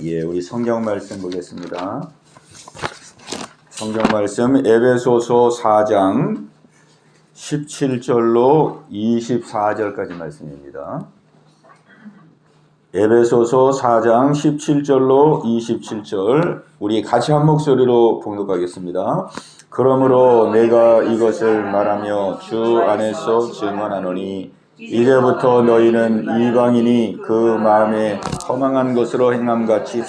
예, 우리 성경 말씀 보겠습니다. 성경 말씀 에베소서 4장 17절로 24절까지 말씀입니다. 에베소서 4장 17절로 27절 우리 같이 한 목소리로 봉독하겠습니다. 그러므로 내가 이것을 말하며 주 안에서 증언하노니 이제부터 너희는 이방인이 그 마음에 허망한 것으로 행함같이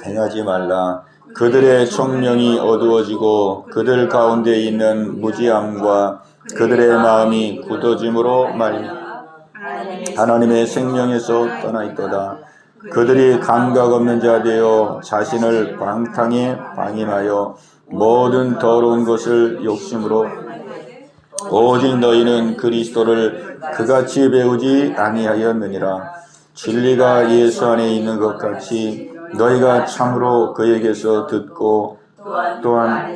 행하지 말라. 그들의 총명이 어두워지고 그들 가운데 있는 무지함과 그들의 마음이 굳어짐으로 말미암아 하나님의 생명에서 떠나 있도다. 그들이 감각 없는 자 되어 자신을 방탕에 방임하여 모든 더러운 것을 욕심으로 오직 너희는 그리스도를 그같이 배우지 아니하였느니라. 진리가 예수 안에 있는 것 같이 너희가 참으로 그에게서 듣고 또한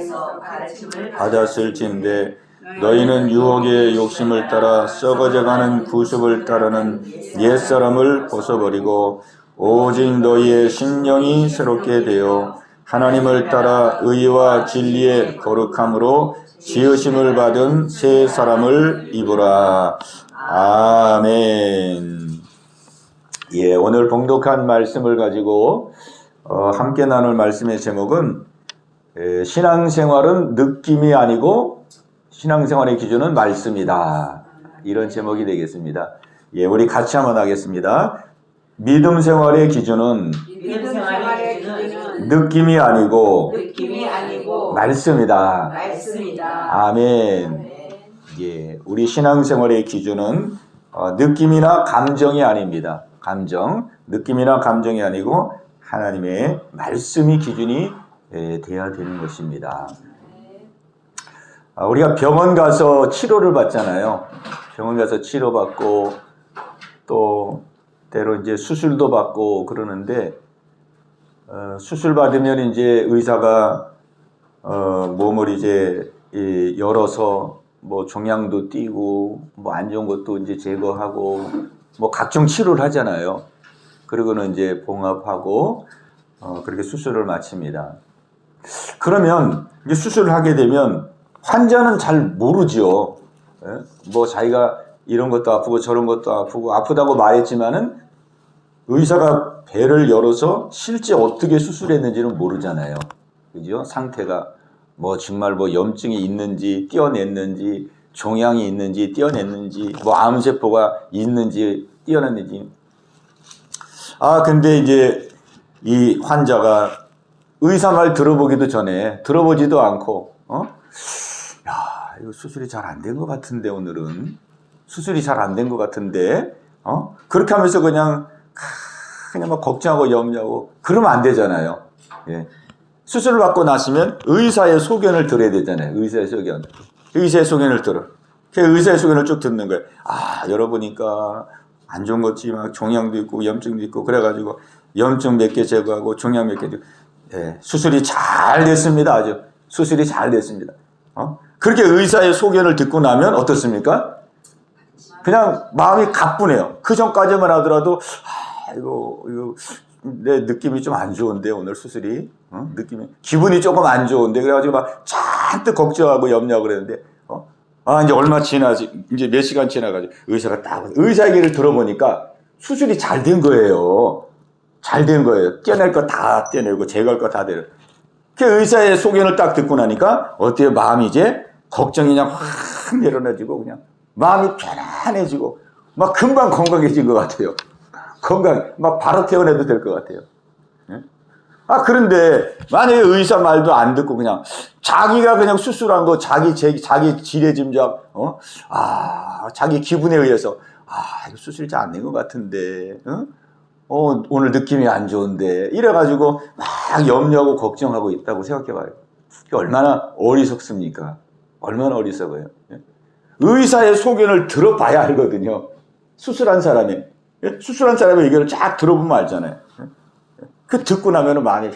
받았을진데 너희는 유혹의 욕심을 따라 썩어져가는 구습을 따르는 옛사람을 벗어버리고 오직 너희의 심령이 새롭게 되어 하나님을 따라 의와 진리의 거룩함으로 지으심을 받은 새 사람을 입으라. 아멘. 예, 오늘 봉독한 말씀을 가지고 함께 나눌 말씀의 제목은 신앙생활은 느낌이 아니고 신앙생활의 기준은 말씀이다. 이런 제목이 되겠습니다. 예, 우리 같이 한번 하겠습니다. 믿음 생활의 기준은 느낌이 아니고 말씀이다. 아멘. 예, 우리 신앙생활의 기준은 느낌이나 감정이 아닙니다. 느낌이나 감정이 아니고 하나님의 말씀이 기준이 돼야 되는 것입니다. 우리가 병원 가서 치료를 받잖아요. 병원 가서 치료받고 또 때로 이제 수술도 받고 그러는데 수술 받으면 이제 의사가 몸을 이제 열어서 뭐 종양도 띄고 뭐 안 좋은 것도 이제 제거하고 뭐 각종 치료를 하잖아요. 그리고는 이제 봉합하고 그렇게 수술을 마칩니다. 그러면 이제 수술을 하게 되면 환자는 잘 모르죠. 뭐 자기가 이런 것도 아프고 저런 것도 아프고 아프다고 말했지만은 의사가 배를 열어서 실제 어떻게 수술했는지는 모르잖아요. 그죠? 상태가 뭐 정말 뭐 염증이 있는지 띄어냈는지 종양이 있는지 띄어냈는지 뭐 암세포가 있는지 띄어냈는지. 근데 이제 이 환자가 의사 말 들어보기도 전에 들어보지도 않고 이거 수술이 잘 안 된 것 같은데 오늘은 수술이 잘 안 된 것 같은데 그렇게 하면서 그냥 막 걱정하고 염려하고 그러면 안 되잖아요. 예. 수술을 받고 나시면 의사의 소견을 들어야 되잖아요. 의사의 소견을 들어. 그 의사의 소견을 쭉 듣는 거예요. 열어보니까 안 좋은 것이 막 종양도 있고 염증도 있고 그래가지고 염증 몇 개 제거하고 종양 몇 개 제거. 예. 수술이 잘 됐습니다. 아주 수술이 잘 됐습니다. 그렇게 의사의 소견을 듣고 나면 어떻습니까? 그냥 마음이 가뿐해요. 그 전까지만 하더라도 이거 내 느낌이 좀 안 좋은데 오늘 수술이 기분이 조금 안 좋은데 그래가지고 막 잔뜩 걱정하고 염려하고 그랬는데 이제 얼마 지나지 이제 몇 시간 지나가지고 의사가 딱 의사 얘기를 들어보니까 수술이 잘 된 거예요. 잘 된 거예요. 떼낼 거 다 떼내고 제거할 거 다 떼내고. 그 의사의 소견을 딱 듣고 나니까 어때요? 마음이 이제 걱정이 그냥 확 내려놔지고 그냥 마음이 편안해지고 막 금방 건강해진 것 같아요. 막 바로 퇴원해도 될 것 같아요. 예? 그런데 만약에 의사 말도 안 듣고 그냥 자기가 그냥 수술한 거 자기 지레짐작 자기 기분에 의해서 이거 수술이 잘 안 된 것 같은데 오늘 느낌이 안 좋은데 이래가지고 막 염려하고 걱정하고 있다고 생각해봐요. 얼마나 어리석습니까? 얼마나 어리석어요. 예? 의사의 소견을 들어봐야 알거든요. 수술한 사람의 의견을 쫙 들어보면 알잖아요. 그 듣고 나면은 마음이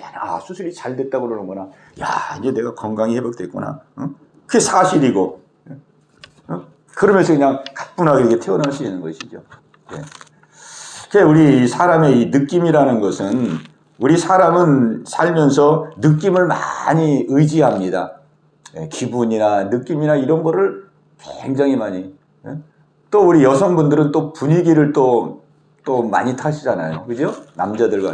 수술이 잘 됐다고 그러는구나. 이제 내가 건강이 회복됐구나. 그게 사실이고. 그러면서 그냥 가뿐하게 이렇게 태어날 수 있는 것이죠. 우리 사람의 이 느낌이라는 것은 우리 사람은 살면서 느낌을 많이 의지합니다. 기분이나 느낌이나 이런 거를 굉장히 많이. 또 우리 여성분들은 또 분위기를 또 많이 타시잖아요. 그죠? 남자들과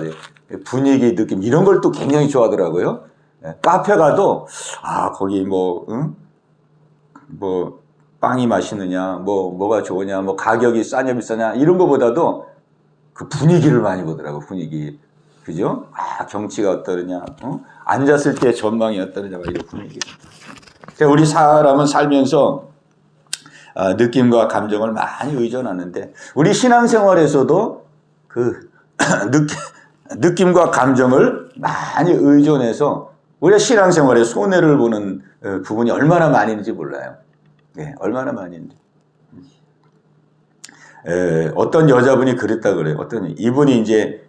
분위기, 느낌 이런 걸 또 굉장히 좋아하더라고요. 카페 가도 거기 뭐 빵이 맛있느냐, 뭐가 좋으냐, 뭐 가격이 싸냐 비싸냐 이런 거보다도 그 분위기를 많이 보더라고. 분위기. 그죠? 경치가 어떠느냐, 앉았을 때 전망이 어떠느냐, 이런 분위기. 우리 사람은 살면서 느낌과 감정을 많이 의존하는데, 우리 신앙생활에서도 그 느낌과 감정을 많이 의존해서 우리가 신앙생활에 손해를 보는 부분이 얼마나 많이 있는지 몰라요. 얼마나 많이 있는지. 어떤 여자분이 그랬다 그래요. 이분이 이제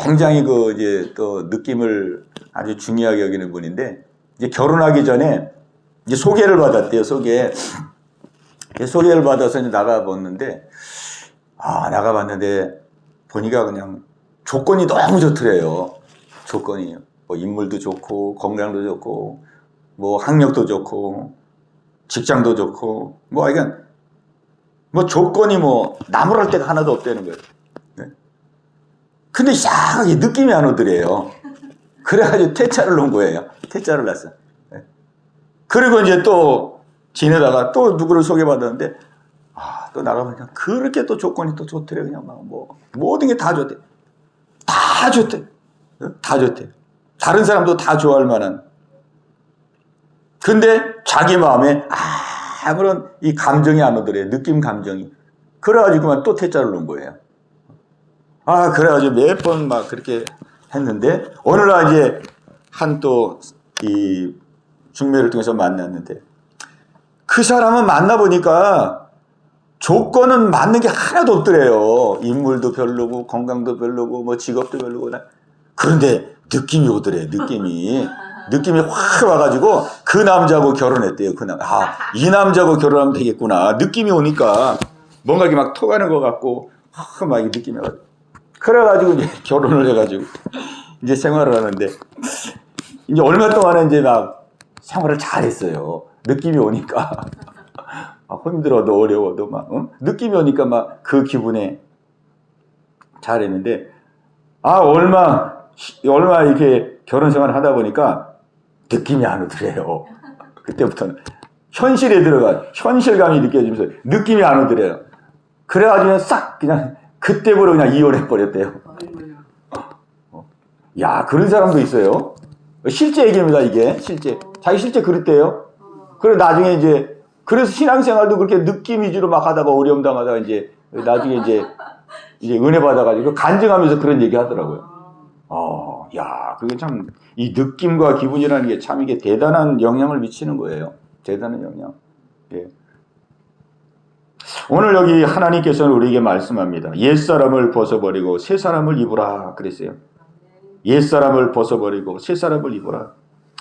굉장히 또 느낌을 아주 중요하게 여기는 분인데, 이제 결혼하기 전에 이제 소개를 받았대요. 소개를 받아서 이제 나가봤는데, 보니까 그냥 조건이 너무 좋더래요. 조건이. 뭐 인물도 좋고, 건강도 좋고, 뭐 학력도 좋고, 직장도 좋고, 조건이 나무랄 데가 하나도 없다는 거예요. 근데 이상하게 느낌이 안 오더래요. 그래가지고 퇴짜를 놓은 거예요. 퇴짜를 놨어. 그리고 이제 또 지내다가 또 누구를 소개받았는데, 또 나가보니까 그렇게 또 조건이 또 좋더래. 그냥 모든 게 다 좋대. 다 좋대. 다 좋대. 다른 사람도 다 좋아할 만한. 근데 자기 마음에 아무런 이 감정이 안 오더래요. 느낌 감정이. 그래가지고 그만 또 퇴짜를 놓은 거예요. 그래가지고 몇 번 그렇게 했는데, 어느 날 이제 이 중매를 통해서 만났는데, 그 사람은 만나보니까 조건은 맞는 게 하나도 없더래요. 인물도 별로고, 건강도 별로고, 뭐 직업도 별로고. 그런데 느낌이 오더래, 느낌이 확 와가지고 그 남자하고 결혼했대요. 이 남자하고 결혼하면 되겠구나. 느낌이 오니까 뭔가 이렇게 막 통하는 것 같고, 막 이 느낌이 와가지고. 그래가지고 이제 결혼을 해가지고 이제 생활을 하는데, 이제 얼마 동안은 이제 생활을 잘했어요. 느낌이 오니까. 힘들어도 어려워도 느낌이 오니까 그 기분에 잘했는데, 얼마 이렇게 결혼 생활을 하다 보니까 느낌이 안 오더래요. 그때부터는 현실에 들어가 현실감이 느껴지면서 느낌이 안 오더래요. 그래가지고 싹 그냥 그때부터 그냥 이혼해 버렸대요. 그런 사람도 있어요. 실제 얘기입니다, 이게. 자기 실제 그랬대요. 그래 나중에 이제 그래서 신앙생활도 그렇게 느낌 위주로 막 하다가 어려움 당하다가 이제 나중에 이제 은혜 받아가지고 간증하면서 그런 얘기 하더라고요. 그게 참 이 느낌과 기분이라는 게 참 이게 대단한 영향을 미치는 거예요. 대단한 영향. 오늘 여기 하나님께서는 우리에게 말씀합니다. 옛사람을 벗어버리고 새 사람을 입으라 그랬어요. 옛사람을 벗어버리고 새 사람을 입으라.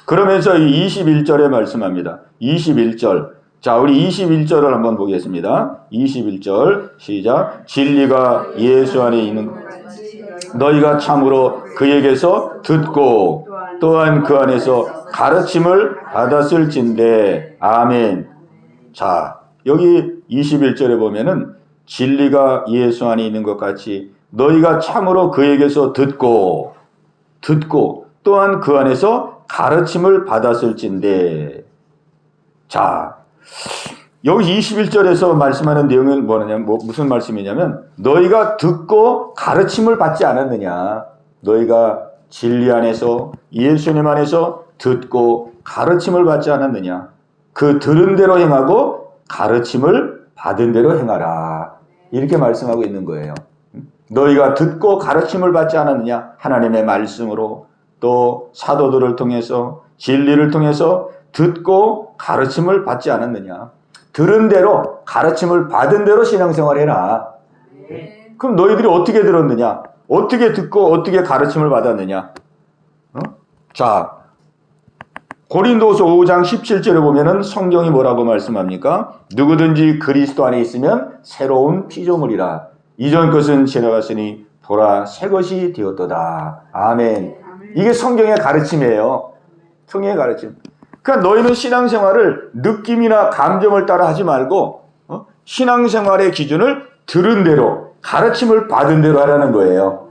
그러면서 이 21절에 말씀합니다. 21절. 자, 우리 21절을 한번 보겠습니다. 21절 시작. 진리가 예수 안에 있는 너희가 참으로 그에게서 듣고 또한 그 안에서 가르침을 받았을진대. 아멘. 자, 여기 21절에 보면은 진리가 예수 안에 있는 것 같이 너희가 참으로 그에게서 듣고 또한 그 안에서 가르침을 받았을진대. 자, 여기 21절에서 말씀하는 내용은 무슨 말씀이냐면, 너희가 듣고 가르침을 받지 않았느냐. 너희가 진리 안에서 예수님 안에서 듣고 가르침을 받지 않았느냐. 그 들은 대로 행하고 가르침을 받은 대로 행하라. 이렇게 말씀하고 있는 거예요. 너희가 듣고 가르침을 받지 않았느냐. 하나님의 말씀으로 또 사도들을 통해서 진리를 통해서 듣고 가르침을 받지 않았느냐. 들은 대로 가르침을 받은 대로 신앙생활 해라. 그럼 너희들이 어떻게 들었느냐? 어떻게 듣고 어떻게 가르침을 받았느냐? 자, 고린도서 5장 17절에 보면은 성경이 뭐라고 말씀합니까? 누구든지 그리스도 안에 있으면 새로운 피조물이라. 이전 것은 지나갔으니 돌아 새 것이 되었도다. 아멘. 이게 성경의 가르침이에요. 성경의 가르침. 그러니까 너희는 신앙생활을 느낌이나 감정을 따라 하지 말고 신앙생활의 기준을 들은 대로 가르침을 받은 대로 하라는 거예요.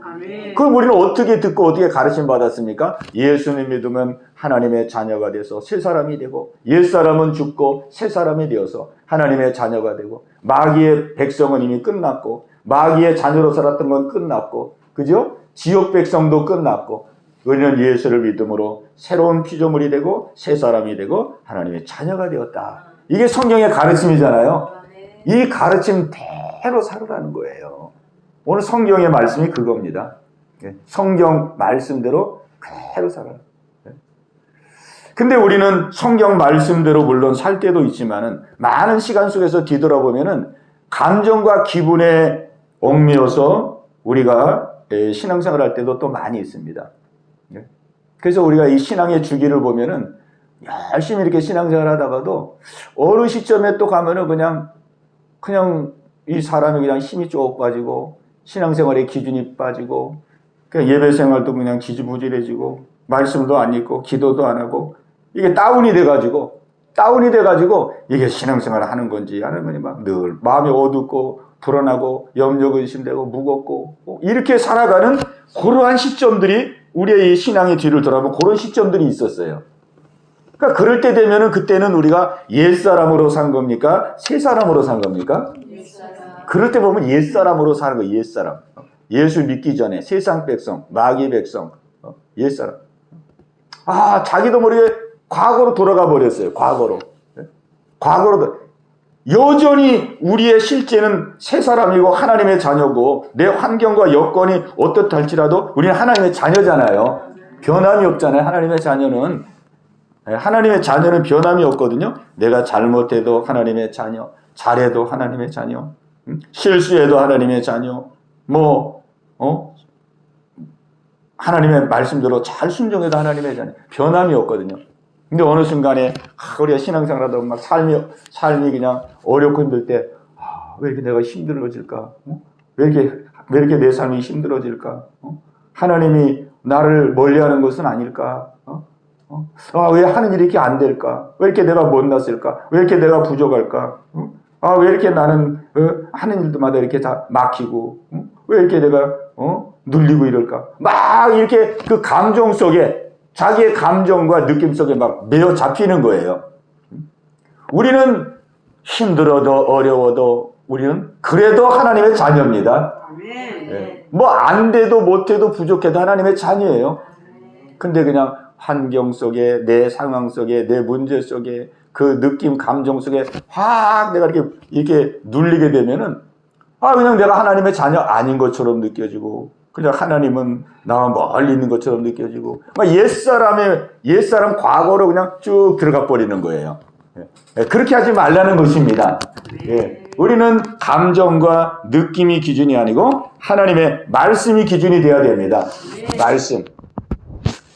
그럼 우리는 어떻게 듣고 어떻게 가르침 받았습니까? 예수님 믿으면 하나님의 자녀가 돼서 새 사람이 되고, 옛사람은 죽고 새 사람이 되어서 하나님의 자녀가 되고, 마귀의 백성은 이미 끝났고, 마귀의 자녀로 살았던 건 끝났고, 그죠? 지옥 백성도 끝났고, 우리는 예수를 믿음으로 새로운 피조물이 되고 새 사람이 되고 하나님의 자녀가 되었다. 이게 성경의 가르침이잖아요. 이 가르침대로 살으라는 거예요. 오늘 성경의 말씀이 그겁니다. 성경 말씀대로 그대로 살아요. 근데 우리는 성경 말씀대로 물론 살 때도 있지만은 많은 시간 속에서 뒤돌아보면은 감정과 기분에 얽매여서 우리가 신앙생활 할 때도 또 많이 있습니다. 그래서 우리가 이 신앙의 주기를 보면은 열심히 이렇게 신앙생활 하다가도 어느 시점에 또 가면은 그냥 이 사람이 그냥 힘이 쭉 빠지고 신앙생활의 기준이 빠지고 그냥 예배생활도 그냥 지지부진해지고 말씀도 안 읽고 기도도 안 하고 이게 다운이 돼가지고 이게 신앙생활을 하는 건지 막 늘 마음이 어둡고 불안하고 염려근심되고 무겁고 이렇게 살아가는 그러한 시점들이 우리의 이 신앙의 뒤를 돌아보면 그런 시점들이 있었어요. 그러니까 그럴 때 되면은 그때는 우리가 옛사람으로 산 겁니까? 새 사람으로 산 겁니까? 옛사람. 그럴 때 보면 옛사람으로 사는 거예요. 옛사람. 예수 믿기 전에 세상 백성, 마귀 백성, 옛사람. 자기도 모르게 과거로 돌아가 버렸어요. 과거로. 여전히 우리의 실제는 새 사람이고 하나님의 자녀고 내 환경과 여건이 어떻달지라도 우리는 하나님의 자녀잖아요. 변함이 없잖아요. 하나님의 자녀는 변함이 없거든요. 내가 잘못해도 하나님의 자녀, 잘해도 하나님의 자녀, 실수해도 하나님의 자녀, 하나님의 말씀대로 잘 순종해도 하나님의 자녀. 변함이 없거든요. 근데 어느 순간에 우리가 신앙생활하다 보면 막 삶이 그냥 어렵고 힘들 때 왜 이렇게 내가 힘들어질까? 왜 이렇게 내 삶이 힘들어질까? 하나님이 나를 멀리하는 것은 아닐까? 왜 하는 일이 이렇게 안 될까? 왜 이렇게 내가 못났을까? 왜 이렇게 내가 부족할까? 왜 이렇게 나는 하는 일마다 이렇게 다 막히고 왜 이렇게 내가 눌리고 이럴까? 막 이렇게 그 감정 속에 자기의 감정과 느낌 속에 막 매어 잡히는 거예요. 우리는 힘들어도 어려워도 우리는 그래도 하나님의 자녀입니다. 네. 안 돼도 못해도 부족해도 하나님의 자녀예요. 근데 그냥 환경 속에 내 상황 속에 내 문제 속에 그 느낌 감정 속에 확 내가 이렇게 눌리게 되면은 그냥 내가 하나님의 자녀 아닌 것처럼 느껴지고 그냥 하나님은 나와 멀리 있는 것처럼 느껴지고 옛사람 과거로 그냥 쭉 들어가 버리는 거예요. 그렇게 하지 말라는 것입니다. 우리는 감정과 느낌이 기준이 아니고 하나님의 말씀이 기준이 되어야 됩니다. 말씀.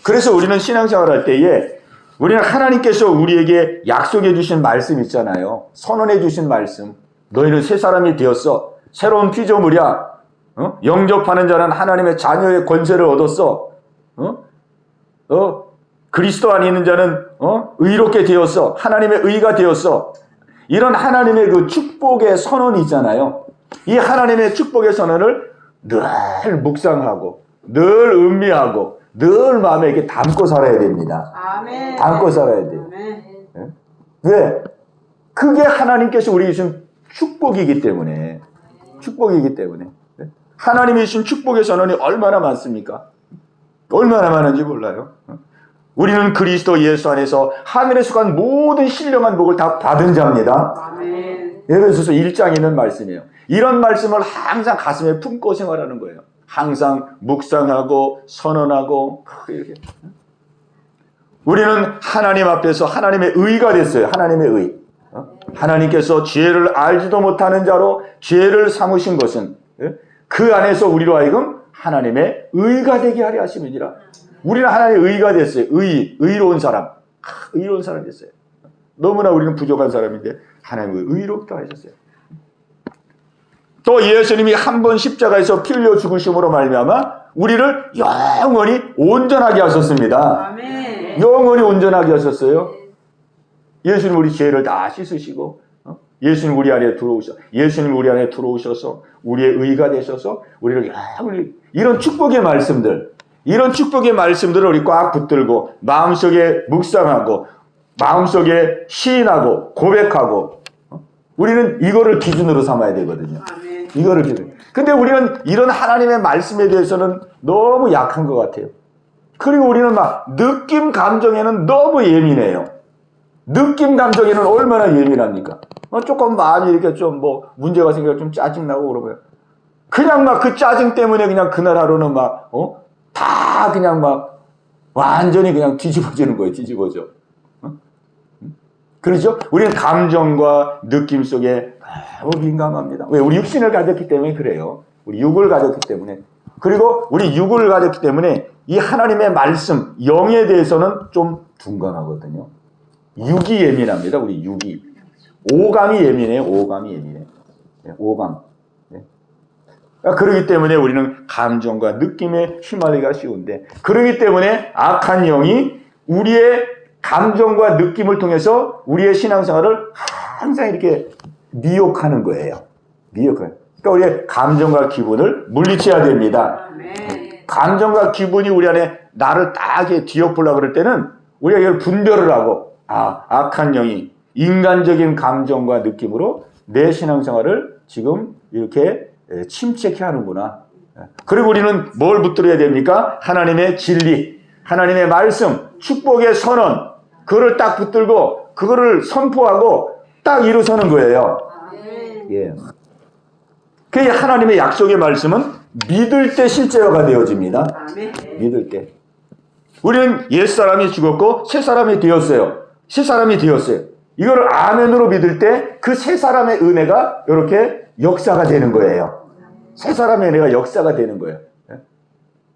그래서 우리는 신앙생활 할 때에 우리는 하나님께서 우리에게 약속해 주신 말씀 있잖아요. 선언해 주신 말씀. 너희는 새 사람이 되었어. 새로운 피조물이야. 영접하는 자는 하나님의 자녀의 권세를 얻었어. 그리스도 안에 있는 자는 의롭게 되었어. 하나님의 의가 되었어. 이런 하나님의 그 축복의 선언이 있잖아요. 이 하나님의 축복의 선언을 늘 묵상하고 늘 음미하고 늘 마음에 이렇게 담고 살아야 됩니다. 아멘. 담고 살아야 돼요. 아멘. 왜? 그게 하나님께서 우리에게 주신 축복이기 때문에. 하나님이 주신 축복의 선언이 얼마나 많습니까? 얼마나 많은지 몰라요. 우리는 그리스도 예수 안에서 하늘에 속한 모든 신령한 복을 다 받은 자입니다. 아멘. 에베소서 1장에 있는 말씀이에요. 이런 말씀을 항상 가슴에 품고 생활하는 거예요. 항상 묵상하고 선언하고 이렇게. 우리는 하나님 앞에서 하나님의 의가 됐어요. 하나님의 의. 하나님께서 죄를 알지도 못하는 자로 죄를 삼으신 것은 그 안에서 우리로 하여금 하나님의 의가 되게 하려 하심이니라. 우리는 하나님의 의가 됐어요. 의로운 사람. 의로운 사람이 됐어요. 너무나 우리는 부족한 사람인데 하나님의 의롭다 하셨어요. 또 예수님이 한 번 십자가에서 피 흘려 죽으심으로 말미암아 우리를 영원히 온전하게 하셨습니다. 아멘. 영원히 온전하게 하셨어요. 예수님 우리 죄를 다 씻으시고, 예수님 우리 안에 들어오셔서 우리의 의가 되셔서 우리를 영원히, 이런 축복의 말씀들, 이런 축복의 말씀들을 우리 꽉 붙들고 마음속에 묵상하고 마음속에 시인하고 고백하고, 우리는 이거를 기준으로 삼아야 되거든요. 아멘. 이거를 기준. 근데 우리는 이런 하나님의 말씀에 대해서는 너무 약한 것 같아요. 그리고 우리는 막 느낌 감정에는 너무 예민해요. 느낌 감정에는 얼마나 예민합니까? 조금 마음이 이렇게 좀 뭐 문제가 생겨 좀 짜증나고 그러면 그냥 막 그 짜증 때문에 그냥 그날 하루는 막 다 그냥 막 완전히 그냥 뒤집어지는 거예요. 뒤집어져. 그렇죠? 우리는 감정과 느낌 속에 너무 민감합니다. 왜? 우리 육신을 가졌기 때문에 그래요. 우리 육을 가졌기 때문에. 그리고 우리 육을 가졌기 때문에 이 하나님의 말씀, 영에 대해서는 좀 둔감하거든요. 육이 예민합니다. 우리 육이. 오감이 예민해요. 오감이 예민해. 오감. 그렇기 때문에 우리는 감정과 느낌에 휘말리기가 쉬운데, 그렇기 때문에 악한 영이 우리의 감정과 느낌을 통해서 우리의 신앙생활을 항상 이렇게 미혹하는 거예요. 미혹해요. 그러니까 우리의 감정과 기분을 물리쳐야 됩니다. 감정과 기분이 우리 안에 나를 딱 뒤엎으려고 그럴 때는 우리가 이걸 분별을 하고, 악한 영이 인간적인 감정과 느낌으로 내 신앙생활을 지금 이렇게 침체케 하는구나. 그리고 우리는 뭘 붙들어야 됩니까? 하나님의 진리, 하나님의 말씀, 축복의 선언, 그거를 딱 붙들고 그거를 선포하고 딱 일어서는 거예요. 예. 그 하나님의 약속의 말씀은 믿을 때 실제화가 되어집니다. 믿을 때. 우리는 옛사람이 죽었고 새 사람이 되었어요. 새 사람이 되었어요. 이거를 아멘으로 믿을 때 그 새 사람의 은혜가 이렇게 역사가 되는 거예요. 새 사람의 은혜가 역사가 되는 거예요.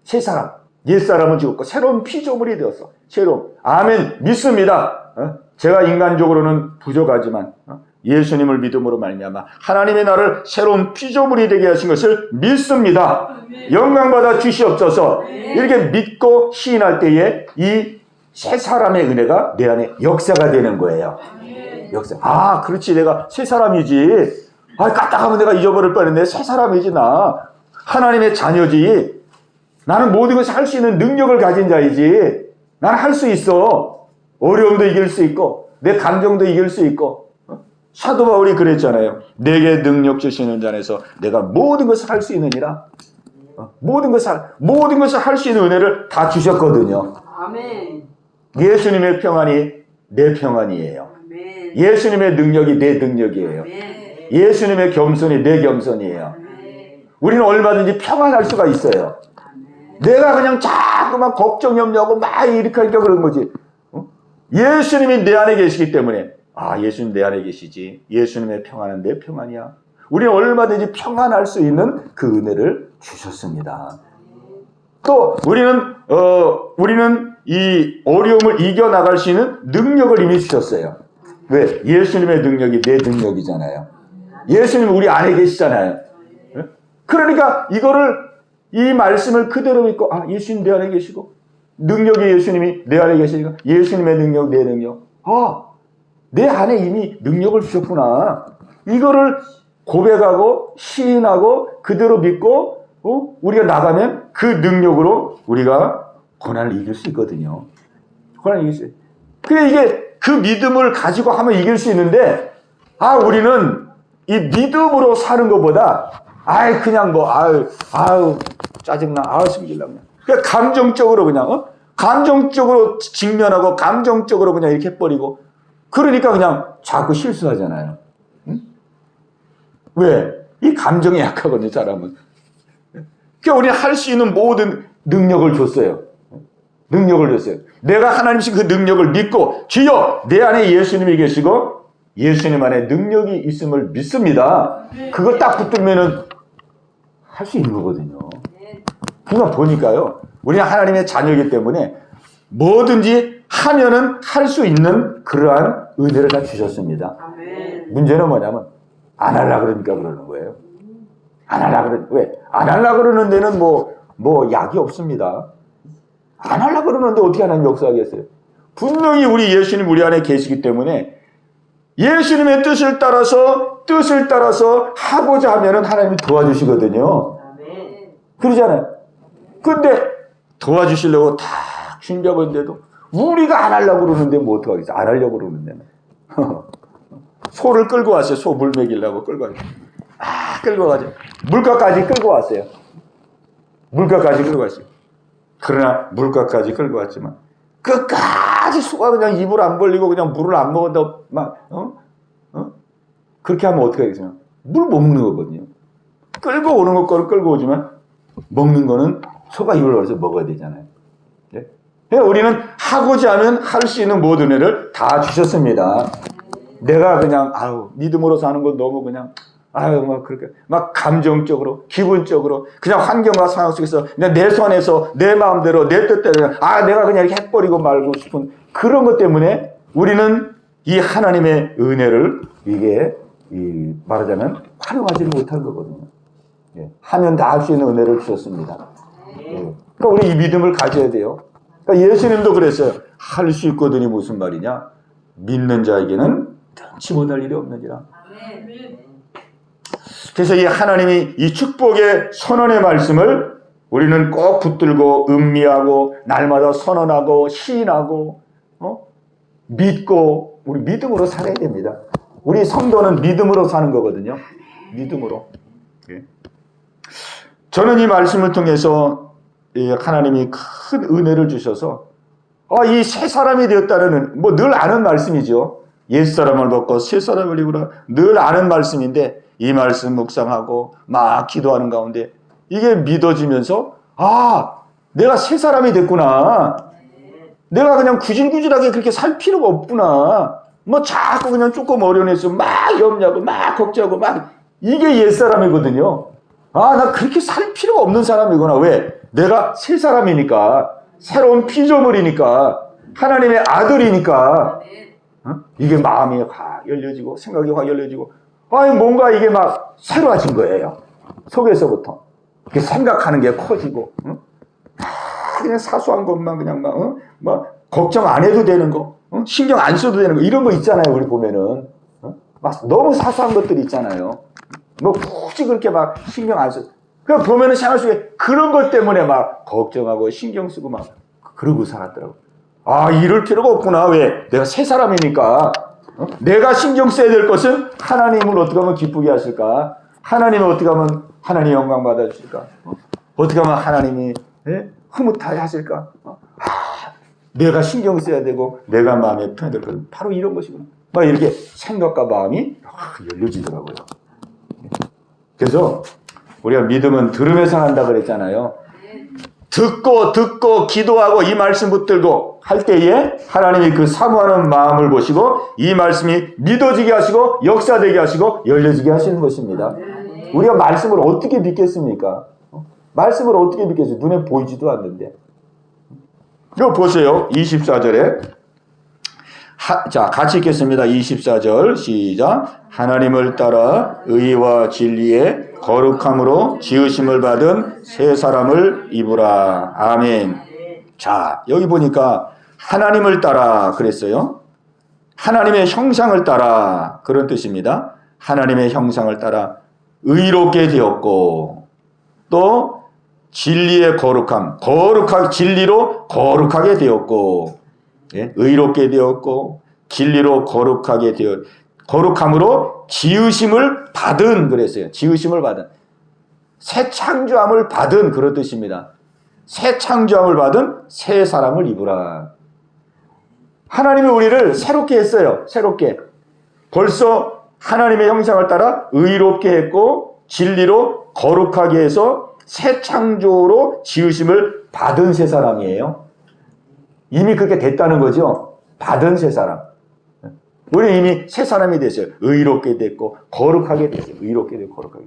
새 사람. 옛사람은 죽었고 새로운 피조물이 되었어. 새로운. 아멘. 믿습니다. 제가 인간적으로는 부족하지만 예수님을 믿음으로 말미암아 하나님의 나를 새로운 피조물이 되게 하신 것을 믿습니다. 영광받아 주시옵소서. 이렇게 믿고 시인할 때에 이 새 사람의 은혜가 내 안에 역사가 되는 거예요. 역사. 그렇지. 내가 새 사람이지. 까딱하면 내가 잊어버릴 뻔했네. 새 사람이지 나. 하나님의 자녀지. 나는 모든 것을 할 수 있는 능력을 가진 자이지. 나는 할 수 있어. 어려움도 이길 수 있고 내 감정도 이길 수 있고. 사도 바울이 그랬잖아요. 내게 능력 주시는 자 안에서 내가 모든 것을 할 수 있느니라. 모든 것을 할 수 있는 은혜를 다 주셨거든요. 아멘. 예수님의 평안이 내 평안이에요. 아멘. 예수님의 능력이 내 능력이에요. 아멘. 예수님의 겸손이 내 겸손이에요. 아멘. 우리는 얼마든지 평안할 수가 있어요. 아멘. 내가 그냥 자꾸만 걱정 염려하고 막 이렇게 하니까 그런 거지. 예수님이 내 안에 계시기 때문에 예수님 내 안에 계시지. 예수님의 평안은 내 평안이야. 우리는 얼마든지 평안할 수 있는 그 은혜를 주셨습니다. 또 우리는 이 어려움을 이겨나갈 수 있는 능력을 이미 주셨어요. 왜? 예수님의 능력이 내 능력이잖아요. 예수님이 우리 안에 계시잖아요. 그러니까 이 말씀을 그대로 믿고 예수님 내 안에 계시고 능력이 예수님이 내 안에 계시니까 예수님의 능력 내 능력 내 안에 이미 능력을 주셨구나. 이거를 고백하고 시인하고 그대로 믿고 우리가 나가면 그 능력으로 우리가 고난을 이길 수 있거든요. 고난을 이길 수 있어요. 그래 이게 그 믿음을 가지고 하면 이길 수 있는데 우리는 이 믿음으로 사는 것보다 그냥 짜증나 숨길라 그냥 감정적으로 감정적으로 직면하고 감정적으로 그냥 이렇게 해버리고 그러니까 그냥 자꾸 실수하잖아요. 응? 왜? 이 감정이 약하거든요, 사람은. 그러니까 우리는 할 수 있는 모든 능력을 줬어요. 능력을 줬어요. 내가 하나님씩 그 능력을 믿고 주여 내 안에 예수님이 계시고 예수님 안에 능력이 있음을 믿습니다. 그거 딱 붙들면은 할 수 있는 거거든요. 그러니까 보니까요. 우리는 하나님의 자녀이기 때문에 뭐든지 하면은 할 수 있는 그러한 은혜를 다 주셨습니다. 아멘. 문제는 뭐냐면 안 하려고 그러니까 그러는 거예요. 안 하려고 그래. 왜? 안 하려고 그러는 데는 뭐 약이 없습니다. 안 하려고 그러는데 어떻게 하나님 역사하겠어요? 분명히 우리 예수님 우리 안에 계시기 때문에 예수님의 뜻을 따라서 하고자 하면은 하나님이 도와주시거든요. 그러잖아요. 근데 도와주시려고 다 준비하고 있는데도 우리가 안 하려고 그러는데 뭐 어떡하겠어? 안 하려고 그러는데. 소를 끌고 왔어요. 소 물 먹이려고 끌고 왔어요. 끌고 가죠. 물가까지 끌고 왔어요. 물가까지 끌고 왔어요. 그러나 물가까지 끌고 왔지만 끝까지 소가 그냥 입을 안 벌리고 그냥 물을 안 먹는다 그렇게 하면 어떻게 하겠어요? 물 못 먹는 거거든요. 끌고 오는 거를 끌고 오지만 먹는 거는 소가 입을 벌려서 먹어야 되잖아요. 네? 우리는 하고자 하면 할 수 있는 모든 애를 다 주셨습니다. 내가 그냥 믿음으로 사는 건 너무 그냥 그렇게 감정적으로 기분적으로 그냥 환경과 상황 속에서 그냥 내 손에서 내 마음대로 내 뜻대로 내가 그냥 이렇게 해버리고 말고 싶은 그런 것 때문에 우리는 이 하나님의 은혜를 이게 말하자면 활용하지 못한 거거든요. 예. 하면 다 할 수 있는 은혜를 주셨습니다. 예. 그러니까 우리 이 믿음을 가져야 돼요. 그러니까 예수님도 그랬어요. 할 수 있거든이 무슨 말이냐? 믿는 자에게는 능치 못할 일이 없느니라. 그래서 이 하나님이 이 축복의 선언의 말씀을 우리는 꼭 붙들고 음미하고 날마다 선언하고 시인하고 믿고 우리 믿음으로 살아야 됩니다. 우리 성도는 믿음으로 사는 거거든요. 믿음으로. 저는 이 말씀을 통해서 하나님이 큰 은혜를 주셔서 이 새 사람이 되었다는 늘 아는 말씀이죠. 옛사람을 벗고 새 사람을 입으라 늘 아는 말씀인데 이 말씀 묵상하고 막 기도하는 가운데 이게 믿어지면서 내가 새 사람이 됐구나. 내가 그냥 구질구질하게 그렇게 살 필요가 없구나. 자꾸 그냥 조금 어려운해서 막 염려하고 막 걱정하고 이게 옛사람이거든요. 나 그렇게 살 필요가 없는 사람이구나. 왜? 내가 새 사람이니까 새로운 피조물이니까 하나님의 아들이니까 이게 마음이 확 열려지고 생각이 확 열려지고 뭔가 이게 막 새로워진 거예요. 속에서부터. 생각하는 게 커지고 그냥 사소한 것만 그냥 걱정 안 해도 되는 거 신경 안 써도 되는 거 이런 거 있잖아요. 우리 보면은 너무 사소한 것들이 있잖아요. 굳이 그렇게 신경 안 써. 그냥 보면은 생활 속에 그런 것 때문에 걱정하고 신경 쓰고 그러고 살았더라고. 이럴 필요가 없구나. 왜? 내가 새 사람이니까. 내가 신경 써야 될 것은 하나님을 어떻게 하면 기쁘게 하실까? 하나님을 어떻게 하면 하나님 영광 받아주실까? 어떻게 하면 하나님이 흐뭇하게 하실까? 내가 신경 써야 되고 내가 마음에 편해야 될 것은 바로 이런 것이구나. 이렇게 생각과 마음이 열려지더라고요. 그래서 우리가 믿음은 들으면서 한다 그랬잖아요. 듣고 기도하고 이 말씀 붙들고 할 때에 하나님이 그 사모하는 마음을 보시고 이 말씀이 믿어지게 하시고 역사되게 하시고 열려지게 하시는 것입니다. 우리가 말씀을 어떻게 믿겠습니까? 말씀을 어떻게 믿겠어요? 눈에 보이지도 않는데. 이거 보세요. 24절에 자, 같이 읽겠습니다. 24절 시작. 하나님을 따라 의와 진리의 거룩함으로 지으심을 받은 새 사람을 입으라. 아멘. 자, 여기 보니까 하나님을 따라 그랬어요. 하나님의 형상을 따라 그런 뜻입니다. 하나님의 형상을 따라 의롭게 되었고 또 진리의 거룩함, 진리로 거룩하게 되었고 의롭게 되었고 진리로 거룩하게 되었 거룩함으로 지으심을 받은 그랬어요. 지으심을 받은 새 창조함을 받은 그런 뜻입니다. 새 창조함을 받은 새 사람을 입으라. 하나님이 우리를 새롭게 했어요. 새롭게. 벌써 하나님의 형상을 따라 의롭게 했고 진리로 거룩하게 해서 새 창조로 지으심을 받은 새 사람이에요. 이미 그렇게 됐다는 거죠. 받은 새 사람. 우리 이미 새 사람이 됐어요. 의롭게 됐고 거룩하게 됐어요. 의롭게 되고 거룩하게.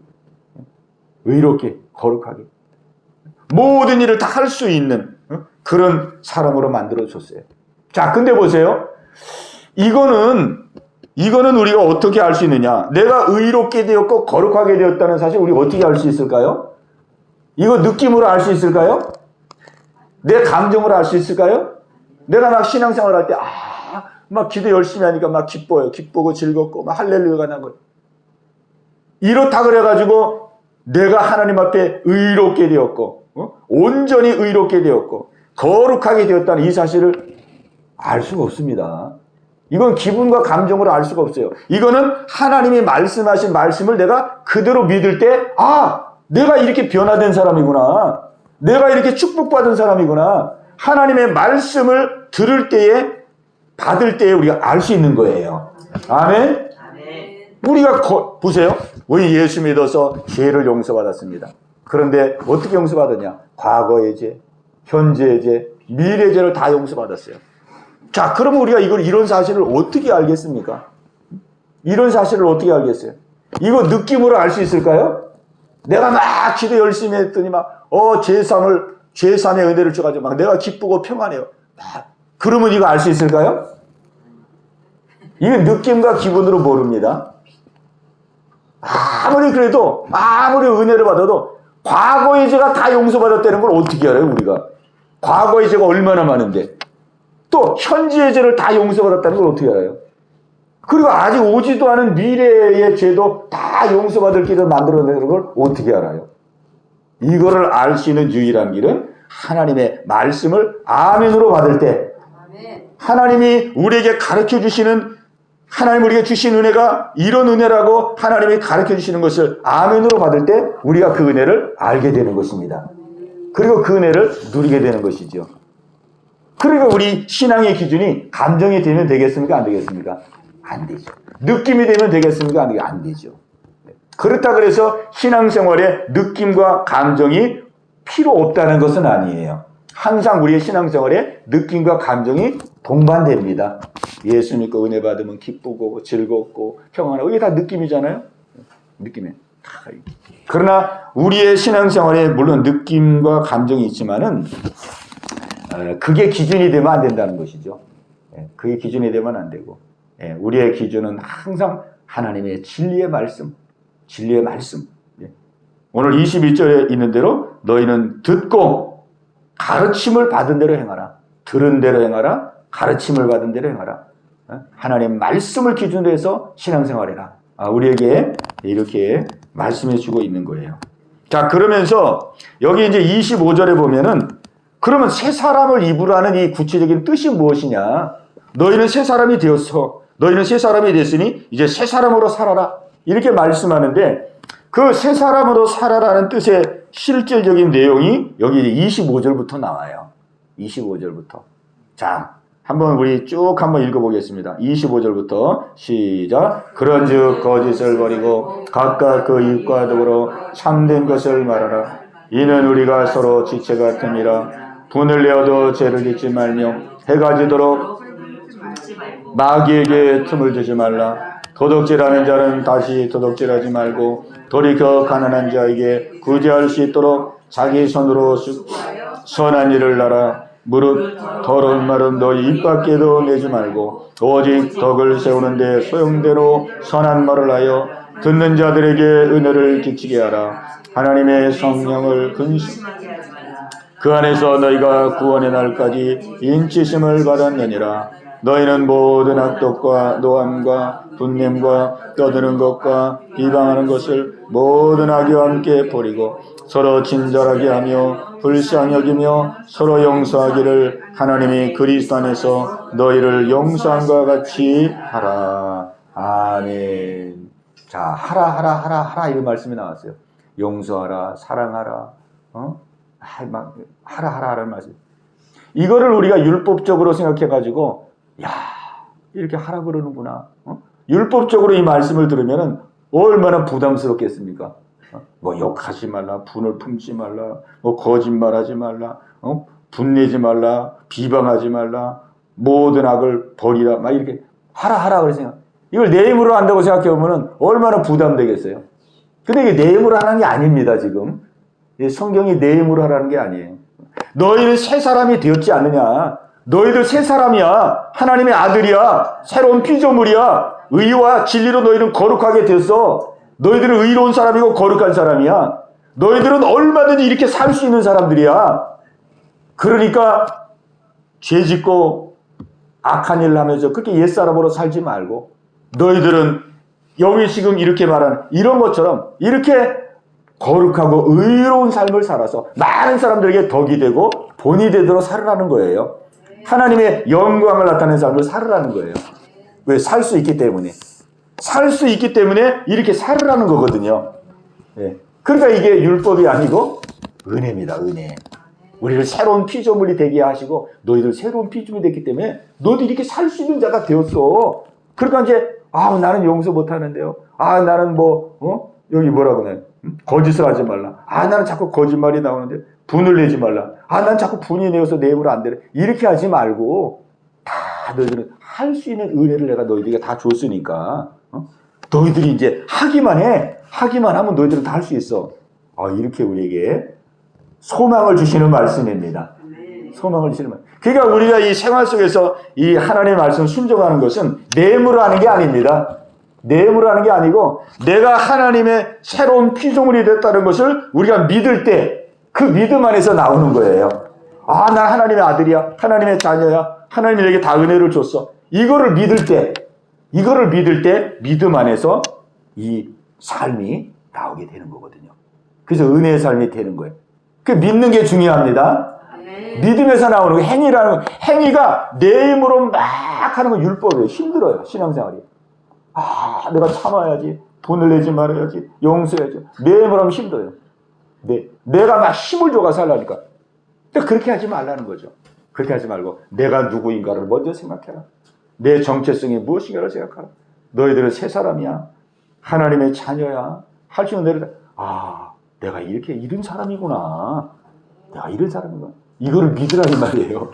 의롭게 거룩하게. 모든 일을 다 할 수 있는 그런 사람으로 만들어줬어요. 자, 근데 보세요. 이거는 이거는 우리가 어떻게 알 수 있느냐? 내가 의롭게 되었고 거룩하게 되었다는 사실 우리가 어떻게 알 수 있을까요? 이거 느낌으로 알 수 있을까요? 내 감정으로 알 수 있을까요? 내가 막 신앙생활 할 때, 막 기도 열심히 하니까 막 기뻐요. 기쁘고 즐겁고, 막 할렐루야가 나고. 이렇다 그래가지고 내가 하나님 앞에 의롭게 되었고, 온전히 의롭게 되었고, 거룩하게 되었다는 이 사실을 알 수가 없습니다. 이건 기분과 감정으로 알 수가 없어요. 이거는 하나님이 말씀하신 말씀을 내가 그대로 믿을 때, 내가 이렇게 변화된 사람이구나. 내가 이렇게 축복받은 사람이구나. 하나님의 말씀을 들을 때에, 받을 때에 우리가 알 수 있는 거예요. 아멘? 우리가 보세요. 우리 예수 믿어서 죄를 용서받았습니다. 그런데 어떻게 용서받았냐? 과거의 죄, 현재의 죄, 미래의 죄를 다 용서받았어요. 자, 그러면 우리가 이런 사실을 어떻게 알겠습니까? 이런 사실을 어떻게 알겠어요? 이거 느낌으로 알 수 있을까요? 내가 막 기도 열심히 했더니 죄산의 은혜를 줘가지고 막 내가 기쁘고 평안해요. 그러면 이거 알 수 있을까요? 이게 느낌과 기분으로 모릅니다. 아무리 그래도, 아무리 은혜를 받아도 과거의 죄가 다 용서받았다는 걸 어떻게 알아요, 우리가? 과거의 죄가 얼마나 많은데. 또 현재의 죄를 다 용서받았다는 걸 어떻게 알아요? 그리고 아직 오지도 않은 미래의 죄도 다 용서받을 길을 만들어내는 걸 어떻게 알아요? 이거를 알 수 있는 유일한 길은 하나님의 말씀을 아멘으로 받을 때, 하나님이 우리에게 가르쳐 주시는, 하나님 우리에게 주신 은혜가 이런 은혜라고 하나님이 가르쳐 주시는 것을 아멘으로 받을 때 우리가 그 은혜를 알게 되는 것입니다. 그리고 그 은혜를 누리게 되는 것이죠. 그러니까 우리 신앙의 기준이 감정이 되면 되겠습니까? 안 되겠습니까? 안 되죠. 느낌이 되면 되겠습니까? 안 되죠. 그렇다 그래서 신앙생활에 느낌과 감정이 필요 없다는 것은 아니에요. 항상 우리의 신앙생활에 느낌과 감정이 동반됩니다. 예수 믿고 은혜 받으면 기쁘고 즐겁고 평안하고 이게 다 느낌이잖아요. 느낌에. 그러나 우리의 신앙생활에 물론 느낌과 감정이 있지만은 그게 기준이 되면 안 된다는 것이죠. 그게 기준이 되면 안 되고 우리의 기준은 항상 하나님의 진리의 말씀, 진리의 말씀. 오늘 22절에 있는 대로 너희는 듣고 가르침을 받은 대로 행하라. 들은 대로 행하라. 가르침을 받은 대로 행하라. 하나님 말씀을 기준으로 해서 신앙생활해라. 우리에게 이렇게 말씀해 주고 있는 거예요. 자, 그러면서 여기 이제 25절에 보면은 그러면 새 사람을 입으라는 이 구체적인 뜻이 무엇이냐? 너희는 새 사람이 되었어. 너희는 새 사람이 됐으니 이제 새 사람으로 살아라. 이렇게 말씀하는데 그 새 사람으로 살아라는 뜻의 실질적인 내용이 여기 25절부터 나와요. 25절부터. 자, 한번 우리 쭉 한번 읽어보겠습니다. 25절부터 시작. 그런즉 거짓을 버리고 각각 그 이웃과 더불어 참된 것을 말하라. 이는 우리가 서로 지체 같음이라. 분을 내어도 죄를 짓지 말며 해가 지도록 마귀에게 틈을 주지 말라. 도둑질하는 자는 다시 도둑질하지 말고 돌이켜 가난한 자에게 구제할 수 있도록 자기 손으로 선한 일을 나라. 무릇 더러운 말은 너희 입 밖에도 내지 말고 오직 덕을 세우는데 소용대로 선한 말을 하여 듣는 자들에게 은혜를 끼치게 하라. 하나님의 성령을 그 안에서 너희가 구원의 날까지 인치심을 받았느니라. 너희는 모든 악독과 노함과 분냄과 떠드는 것과 비방하는 것을 모든 악의와 함께 버리고 서로 친절하게 하며 불쌍히 여기며 서로 용서하기를 하나님이 그리스도 안에서 너희를 용서함과 같이 하라. 아멘. 자, 하라 이런 말씀이 나왔어요. 용서하라, 사랑하라, 하라라는 말씀. 이거를 우리가 율법적으로 생각해가지고 이렇게 하라 그러는구나. 율법적으로 이 말씀을 들으면 얼마나 부담스럽겠습니까? 뭐 욕하지 말라, 분을 품지 말라, 뭐 거짓말하지 말라, 분내지 말라, 비방하지 말라, 모든 악을 버리라, 막 이렇게 하라 그러세요. 이걸 내 힘으로 한다고 생각해 보면 얼마나 부담되겠어요. 근데 이게 내 힘으로 하는 게 아닙니다. 지금 성경이 내 힘으로 하라는 게 아니에요. 너희는 새 사람이 되었지 않느냐? 너희들 새 사람이야. 하나님의 아들이야. 새로운 피조물이야. 의와 진리로 너희는 거룩하게 됐어. 너희들은 의로운 사람이고 거룩한 사람이야. 너희들은 얼마든지 이렇게 살 수 있는 사람들이야. 그러니까 죄 짓고 악한 일을 하면서 그렇게 옛사람으로 살지 말고 너희들은 여기 지금 이렇게 말하는 이런 것처럼 이렇게 거룩하고 의로운 삶을 살아서 많은 사람들에게 덕이 되고 본이 되도록 살으라는 거예요. 하나님의 영광을 나타내는 삶을 살으라는 거예요. 왜? 살 수 있기 때문에. 살 수 있기 때문에 이렇게 살으라는 거거든요. 예. 그러니까 이게 율법이 아니고 은혜입니다. 은혜. 우리를 새로운 피조물이 되게 하시고 너희들 새로운 피조물이 됐기 때문에 너도 이렇게 살 수 있는 자가 되었어. 그러니까 이제 나는 용서 못하는데요. 나는 여기 뭐라고 해? 거짓을 하지 말라. 나는 자꾸 거짓말이 나오는데 분을 내지 말라. 난 자꾸 분이 내어서 내 입으로 안 되래. 이렇게 하지 말고 다 너희들은 할 수 있는 은혜를 내가 너희들에게 다 줬으니까 너희들이 이제 하기만 해. 하기만 하면 너희들은 다 할 수 있어. 이렇게 우리에게 소망을 주시는 말씀입니다. 소망을 주시는 말씀. 그러니까 우리가 이 생활 속에서 이 하나님의 말씀을 순종하는 것은 내음으로 하는 게 아닙니다. 내음으로 하는 게 아니고 내가 하나님의 새로운 피조물이 됐다는 것을 우리가 믿을 때 그 믿음 안에서 나오는 거예요. 난 하나님의 아들이야. 하나님의 자녀야. 하나님이 내게 다 은혜를 줬어. 이거를 믿을 때 믿음 안에서 이 삶이 나오게 되는 거거든요. 그래서 은혜의 삶이 되는 거예요. 그 믿는 게 중요합니다. 믿음에서 나오는 거, 행위라는 거. 행위가 내 힘으로 막 하는 건 율법이에요. 힘들어요. 신앙생활이. 내가 참아야지. 돈을 내지 말아야지. 용서해야지. 내 힘으로 하면 힘들어요. 내가 막 힘을 줘가 살라니까. 근데 그렇게 하지 말라는 거죠. 그렇게 하지 말고 내가 누구인가를 먼저 생각해라. 내 정체성이 무엇인가를 생각하라. 너희들은 새 사람이야. 하나님의 자녀야. 할 수 있는 대로 내가 이런 사람이구나. 내가 이런 사람이구나. 이거를 믿으라는 말이에요.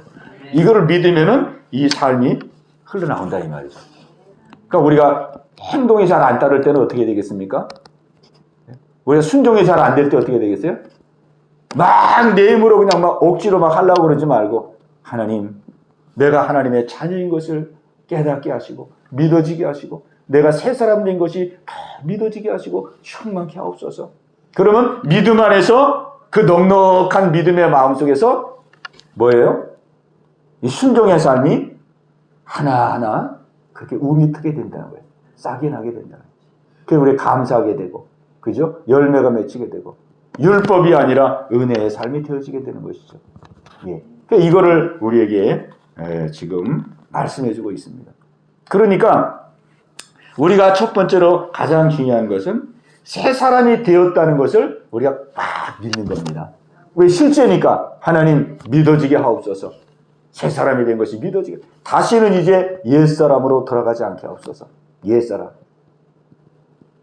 이거를 믿으면은 이 삶이 흘러나온다 이 말이죠. 그러니까 우리가 행동이 잘 안 따를 때는 어떻게 되겠습니까? 우리가 순종이 잘 안 될 때 어떻게 되겠어요? 막 내 힘으로 그냥 막 억지로 막 하려고 그러지 말고 하나님, 내가 하나님의 자녀인 것을 깨닫게 하시고 믿어지게 하시고 내가 새 사람 된 것이 더 믿어지게 하시고 충만케 하옵소서. 그러면 믿음 안에서 그 넉넉한 믿음의 마음속에서 뭐예요? 이 순종의 삶이 하나하나 그렇게 움이 트게 된다는 거예요. 싹이 나게 된다는 거예요. 그래서 우리 감사하게 되고, 그죠? 열매가 맺히게 되고, 율법이 아니라 은혜의 삶이 되어지게 되는 것이죠. 예. 그러니까 이거를 우리에게 지금 말씀해주고 있습니다. 그러니까 우리가 첫 번째로 가장 중요한 것은 새 사람이 되었다는 것을 우리가 막 믿는 겁니다. 왜? 실제니까 하나님 믿어지게 하옵소서. 새 사람이 된 것이 믿어지게. 다시는 이제 옛사람으로 돌아가지 않게 하옵소서. 옛사람.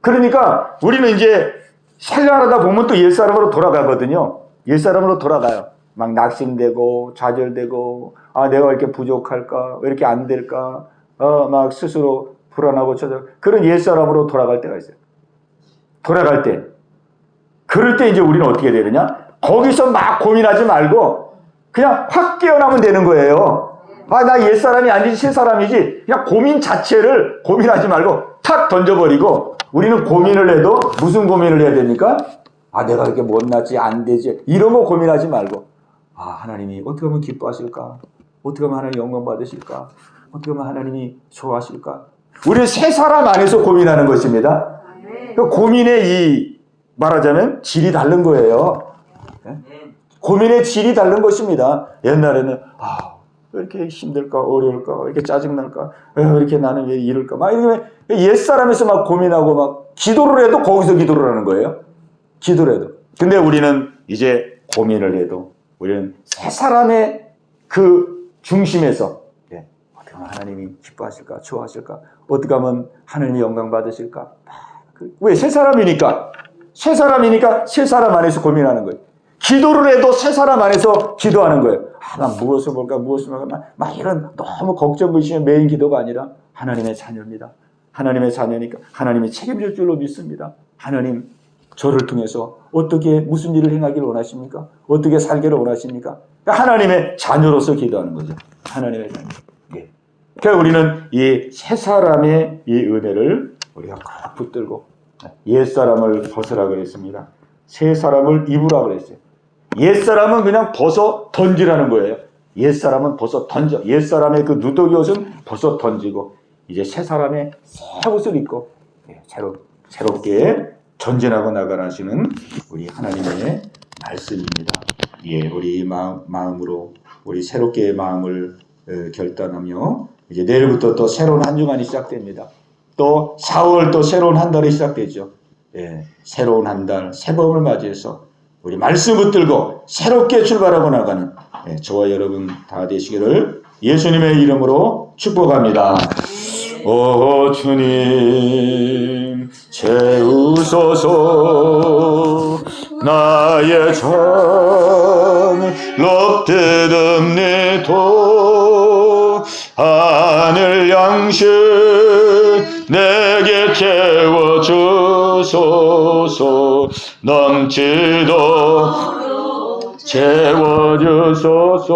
그러니까 우리는 이제 생활하다 보면 또 옛사람으로 돌아가거든요. 옛사람으로 돌아가요. 막 낙심되고 좌절되고 내가 왜 이렇게 부족할까? 왜 이렇게 안 될까? 막 스스로 불안하고 그런 옛사람으로 돌아갈 때가 있어요. 돌아갈 때. 그럴 때 이제 우리는 어떻게 되느냐? 거기서 막 고민하지 말고 그냥 확 깨어나면 되는 거예요. 나 옛사람이 아니지 새 사람이지. 그냥 고민 자체를 고민하지 말고 탁 던져버리고 우리는 고민을 해도 무슨 고민을 해야 됩니까? 내가 이렇게 못났지 안 되지 이런 거 고민하지 말고 하나님이 어떻게 하면 기뻐하실까? 어떻게 하면 하나님 영광 받으실까? 어떻게 하면 하나님이 좋아하실까? 우리는 새 사람 안에서 고민하는 것입니다. 그 고민의 말하자면 질이 다른 거예요. 고민의 질이 다른 것입니다. 옛날에는 왜 이렇게 힘들까? 어려울까? 왜 이렇게 짜증날까? 왜 이렇게 나는 왜 이럴까? 막 이렇게 옛사람에서 막 고민하고 막 기도를 해도 거기서 기도를 하는 거예요. 기도를 해도. 근데 우리는 이제 고민을 해도 우리는 새 사람의 그 중심에서 어떻게 하면 하나님이 기뻐하실까? 좋아하실까? 어떻게 하면 하나님이 영광 받으실까? 왜? 새 사람이니까. 새 사람이니까 새 사람 안에서 고민하는 거예요. 기도를 해도 새 사람 안에서 기도하는 거예요. 난 무엇을 볼까, 무엇을 볼까, 막 이런 너무 걱정, 의심의 메인 기도가 아니라 하나님의 자녀입니다. 하나님의 자녀니까 하나님이 책임질 줄로 믿습니다. 하나님, 저를 통해서 어떻게 무슨 일을 행하기를 원하십니까? 어떻게 살기를 원하십니까? 하나님의 자녀로서 기도하는 거죠. 하나님의 자녀. 예. 그러니까 우리는 이 새 사람의 이 은혜를 우리가 꼭 붙들고 옛 사람을 벗으라 그랬습니다. 새 사람을 입으라 그랬어요. 옛 사람은 그냥 벗어 던지라는 거예요. 옛 사람은 벗어 던져. 옛 사람의 그 누더기 옷은 벗어 던지고 이제 새 사람의 새 옷을 입고 새롭게 전진하고 나가라시는 우리 하나님의 말씀입니다. 예, 우리 마음으로 우리 새롭게 마음을 결단하며 이제 내일부터 또 새로운 한 주간이 시작됩니다. 또 4월 또 새로운 한 달이 시작되죠. 예, 새로운 한 달, 새 봄을 맞이해서 우리 말씀 붙들고 새롭게 출발하고 나가는 저와 여러분 다 되시기를 예수님의 이름으로 축복합니다. 오 주님 채우소서 나의 잔을 높이듭니다. 하늘 양식 내게 채워주소서 넘치도록 채워주소서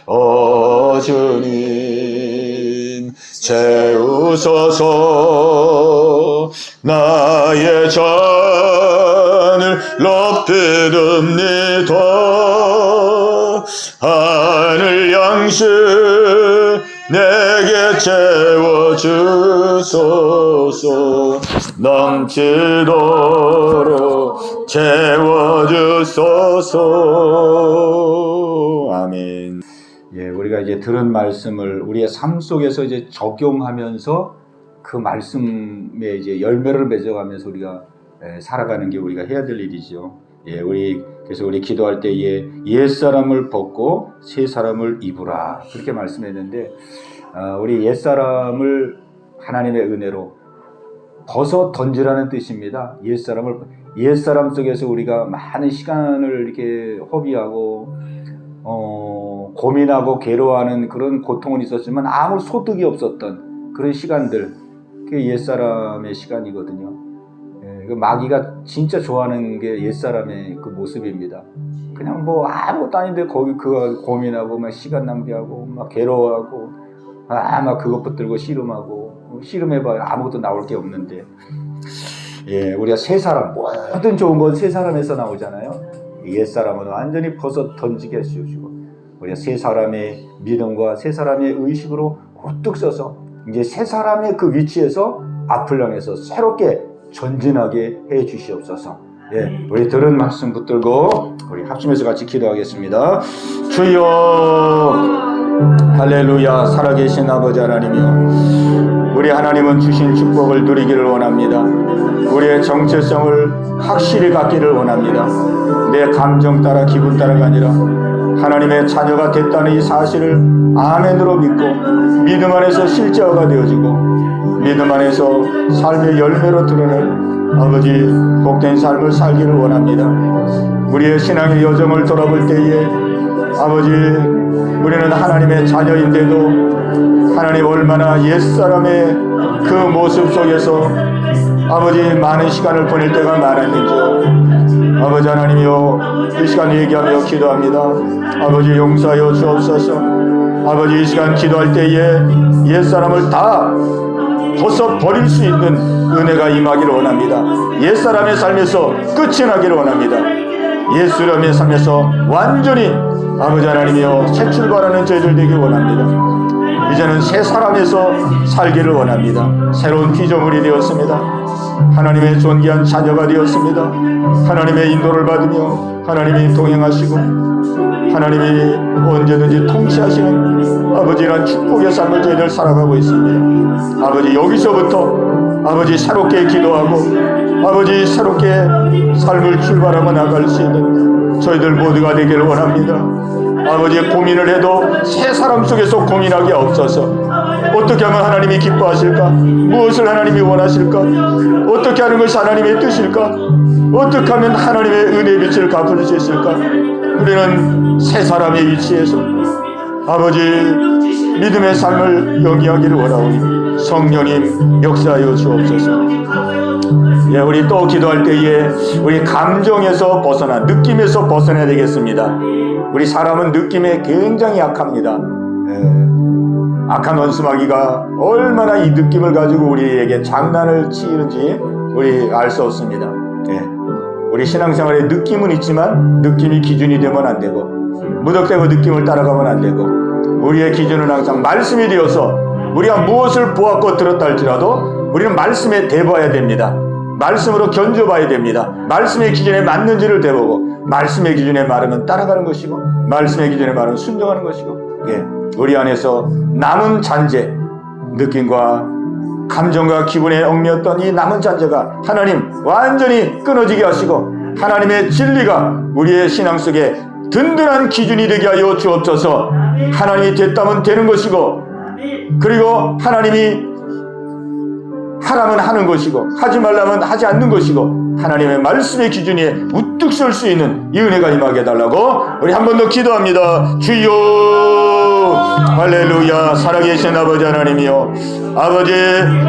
오 주님 채우소서 나의 잔을 높이듭니다. 하늘 양식 내게 채워주소서 넘치도록 채워주소서. 아멘. 예, 우리가 이제 들은 말씀을 우리의 삶 속에서 이제 적용하면서 그 말씀에 이제 열매를 맺어가면서 우리가 살아가는 게 우리가 해야 될 일이죠. 예, 그래서 우리 기도할 때에 옛 사람을 벗고 새 사람을 입으라 그렇게 말씀했는데, 우리 옛 사람을 하나님의 은혜로 벗어 던지라는 뜻입니다. 옛 사람 속에서 우리가 많은 시간을 이렇게 허비하고 고민하고 괴로워하는 그런 고통은 있었지만 아무 소득이 없었던 그런 시간들, 그게 옛사람의 시간이거든요. 그 마귀가 진짜 좋아하는 게 옛사람의 그 모습입니다. 그냥 뭐 아무것도 아닌데 거기 그거 고민하고 막 시간 낭비하고 막 괴로워하고 막 그것 붙들고 씨름하고 씨름해봐야 아무것도 나올 게 없는데, 예, 우리가 새 사람, 모든 좋은 건 새 사람에서 나오잖아요. 옛사람은 완전히 벗어 던지게 해주시고 우리가 새 사람의 믿음과 새 사람의 의식으로 우뚝 서서 이제 새 사람의 그 위치에서 앞을 향해서 새롭게 전진하게 해 주시옵소서. 예, 우리 들은 말씀 붙들고 우리 합심해서 같이 기도하겠습니다. 주여 할렐루야. 살아계신 아버지 하나님이여, 우리 하나님은 주신 축복을 누리기를 원합니다. 우리의 정체성을 확실히 갖기를 원합니다. 내 감정 따라 기분 따라가 아니라 하나님의 자녀가 됐다는 이 사실을 아멘으로 믿고 믿음 안에서 실제화가 되어지고 믿음 안에서 삶의 열매로 드러낼 아버지 복된 삶을 살기를 원합니다. 우리의 신앙의 여정을 돌아볼 때에 아버지, 우리는 하나님의 자녀인데도 하나님 얼마나 옛사람의 그 모습 속에서 아버지 많은 시간을 보낼 때가 많았는지요. 아버지 하나님이여, 이 시간 얘기하며 기도합니다. 아버지 용서하여 주옵소서. 아버지 이 시간 기도할 때에 옛사람을 다 벗어버릴 수 있는 은혜가 임하기를 원합니다. 옛사람의 삶에서 끝이 나기를 원합니다. 옛사람의 삶에서 완전히 아버지 하나님이여 새 출발하는 저희들 되길 원합니다. 이제는 새 사람에서 살기를 원합니다. 새로운 피조물이 되었습니다. 하나님의 존귀한 자녀가 되었습니다. 하나님의 인도를 받으며 하나님이 동행하시고 하나님이 언제든지 통치하시는 아버지란 축복의 삶을 저희들 살아가고 있습니다. 아버지, 여기서부터 아버지 새롭게 기도하고 아버지 새롭게 삶을 출발하고 나갈 수 있는 저희들 모두가 되기를 원합니다. 아버지, 고민을 해도 새 사람 속에서 고민하기 없어서 어떻게 하면 하나님이 기뻐하실까? 무엇을 하나님이 원하실까? 어떻게 하는 것이 하나님의 뜻일까? 어떻게 하면 하나님의 은혜의 빛을 갚을 수 있을까? 우리는 새 사람의 위치에서 아버지 믿음의 삶을 영위하기를 원하오니 성령님 역사하여 주옵소서. 예, 우리 또 기도할 때에 우리 감정에서 벗어나 느낌에서 벗어나야 되겠습니다. 우리 사람은 느낌에 굉장히 약합니다. 악한 원수마귀가 얼마나 이 느낌을 가지고 우리에게 장난을 치는지 우리 알 수 없습니다. 우리 신앙생활에 느낌은 있지만 느낌이 기준이 되면 안 되고, 무턱대고 느낌을 따라가면 안 되고, 우리의 기준은 항상 말씀이 되어서 우리가 무엇을 보았고 들었다 할지라도 우리는 말씀에 대봐야 됩니다. 말씀으로 견뎌봐야 됩니다. 말씀의 기준에 맞는지를 대보고, 말씀의 기준에 맞으면 따라가는 것이고, 말씀의 기준에 맞으면 순종하는 것이고, 우리 안에서 남은 잔재, 느낌과 감정과 기분에 얽매였던 이 남은 잔재가 하나님 완전히 끊어지게 하시고, 하나님의 진리가 우리의 신앙 속에 든든한 기준이 되게 하여 주옵소서. 하나님이 됐다면 되는 것이고, 그리고 하나님이 하라면 하는 것이고, 하지 말라면 하지 않는 것이고, 하나님의 말씀의 기준에 우뚝 설 수 있는 이 은혜가 임하게 해달라고 우리 한 번 더 기도합니다. 주여, 할렐루야. 살아계신 아버지 하나님이여, 아버지,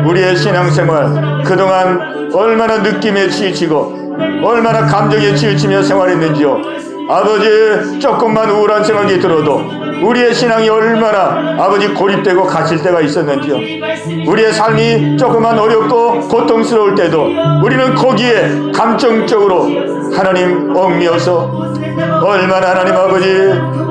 우리의 신앙생활 그동안 얼마나 느낌에 치이치고 얼마나 감정에 치우치며 생활했는지요. 아버지, 조금만 우울한 생각이 들어도 우리의 신앙이 얼마나 아버지 고립되고 갇힐 때가 있었는지요. 우리의 삶이 조금만 어렵고 고통스러울 때도 우리는 거기에 감정적으로 하나님 얽매여서 얼마나 하나님 아버지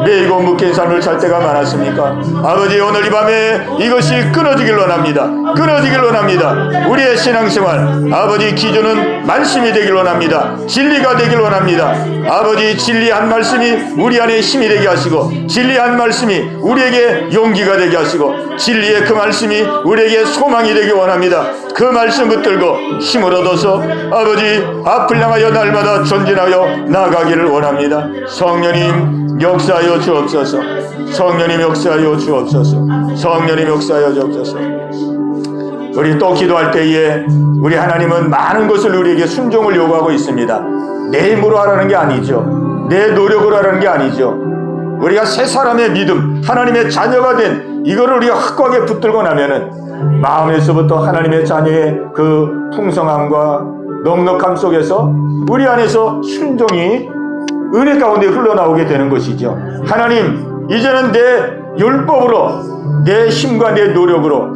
매이고 묶인 삶을 살 때가 많았습니까? 아버지, 오늘 이 밤에 이것이 끊어지길 원합니다. 끊어지길 원합니다. 우리의 신앙생활 아버지 기준은 말씀이 되길 원합니다. 진리가 되길 원합니다. 아버지, 진리한 말씀이 우리 안에 힘이 되게 하시고, 진리한 말씀이 우리에게 용기가 되게 하시고, 진리의 그 말씀이 우리에게 소망이 되길 원합니다. 그 말씀 붙들고 힘을 얻어서 아버지 앞을 향하여 날마다 전진하여 나가기를 원합니다. 성령님 역사하여 주옵소서. 성령님 역사하여 주옵소서. 성령님 역사하여 주옵소서. 우리 또 기도할 때에 우리 하나님은 많은 것을 우리에게 순종을 요구하고 있습니다. 내 힘으로 하라는 게 아니죠. 내 노력으로 하라는 게 아니죠. 우리가 새 사람의 믿음, 하나님의 자녀가 된 이거를 우리가 확고하게 붙들고 나면은 마음에서부터 하나님의 자녀의 그 풍성함과 넉넉함 속에서 우리 안에서 순종이 은혜 가운데 흘러나오게 되는 것이죠. 하나님, 이제는 내 율법으로, 내 힘과 내 노력으로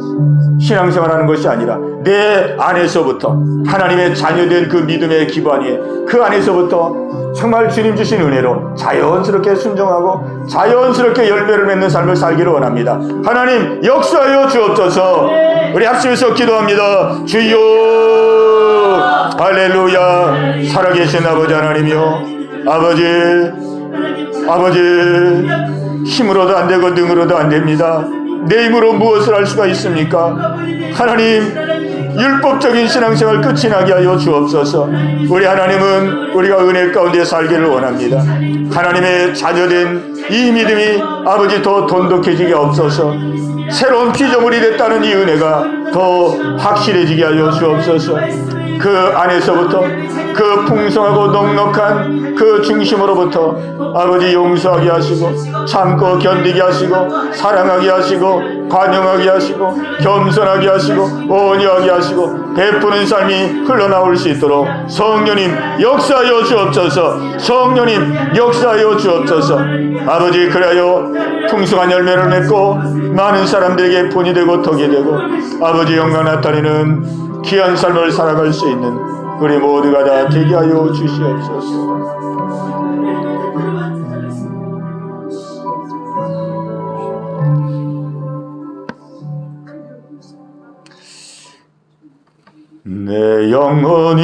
신앙생활하는 것이 아니라 내 안에서부터 하나님의 자녀된 그 믿음의 기반 위에 그 안에서부터 정말 주님 주신 은혜로 자연스럽게 순종하고 자연스럽게 열매를 맺는 삶을 살기를 원합니다. 하나님 역사하여 주옵소서. 우리 합심해서 기도합니다. 주여, 할렐루야. 살아계신 아버지 하나님이여, 아버지 힘으로도 안 되고 능으로도 안 됩니다. 내 힘으로 무엇을 할 수가 있습니까? 하나님, 율법적인 신앙생활 끝이 나게 하여 주옵소서. 우리 하나님은 우리가 은혜 가운데 살기를 원합니다. 하나님의 자녀된 이 믿음이 아버지 더 돈독해지게 없어서 새로운 피조물이 됐다는 이 은혜가 더 확실해지게 하여 주옵소서. 그 안에서부터 그 풍성하고 넉넉한 그 중심으로부터 아버지 용서하게 하시고, 참고 견디게 하시고, 사랑하게 하시고, 관용하게 하시고, 겸손하게 하시고, 온유하게 하시고, 베푸는 삶이 흘러나올 수 있도록 성령님 역사하여 주옵소서. 성령님 역사하여 주옵소서. 아버지, 그래요 풍성한 열매를 맺고 많은 사람들에게 본이 되고 덕이 되고 아버지 영광 나타내는 귀한 삶을 살아갈 수 있는 우리 모두가 다 되게 하여 주시옵소서. 내 영혼이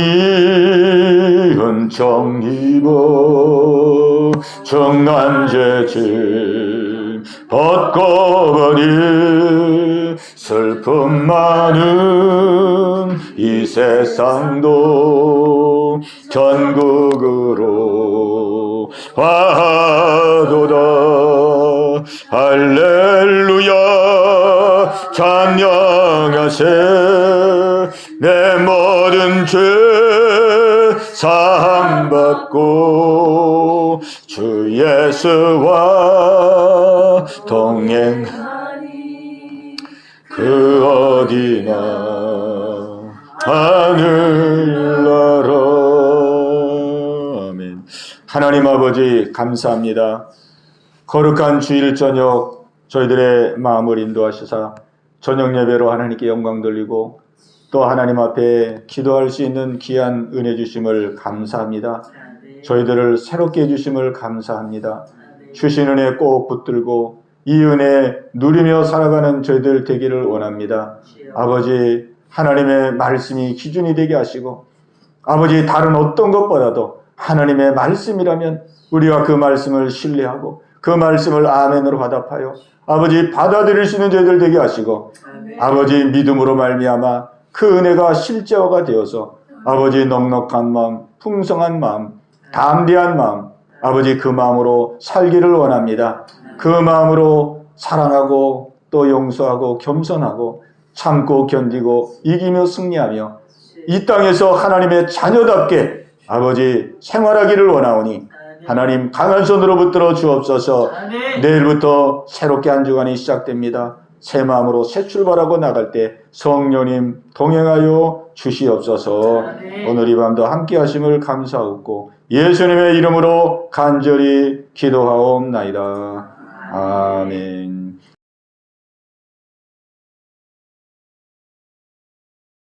은총 입어 정한 죄짐 벗고 버린 슬픔 많은 이 세상도 전국으로 와도다. 할렐루야 찬양하세. 내 모든 죄 사함받고 주 예수와 동행 그 어디나 하늘나라. 아멘. 하나님 아버지 감사합니다. 거룩한 주일 저녁 저희들의 마음을 인도하시사 저녁 예배로 하나님께 영광 돌리고 또 하나님 앞에 기도할 수 있는 귀한 은혜 주심을 감사합니다. 저희들을 새롭게 해주심을 감사합니다. 주신 은혜 꼭 붙들고 이 은혜 누리며 살아가는 저희들 되기를 원합니다. 아버지, 하나님의 말씀이 기준이 되게 하시고 아버지, 다른 어떤 것보다도 하나님의 말씀이라면 우리가 그 말씀을 신뢰하고 그 말씀을 아멘으로 화답하여 아버지 받아들일 수 있는 저희들 되게 하시고 아버지, 믿음으로 말미암아 그 은혜가 실제화가 되어서 아버지, 넉넉한 마음, 풍성한 마음, 담대한 마음, 아버지 그 마음으로 살기를 원합니다. 그 마음으로 사랑하고 또 용서하고 겸손하고 참고 견디고 이기며 승리하며 이 땅에서 하나님의 자녀답게 아버지 생활하기를 원하오니 하나님 강한 손으로 붙들어 주옵소서. 내일부터 새롭게 한 주간이 시작됩니다. 새 마음으로 새 출발하고 나갈 때 성령님 동행하여 주시옵소서. 오늘 이 밤도 함께 하심을 감사하고 예수님의 이름으로 간절히 기도하옵나이다. 아멘.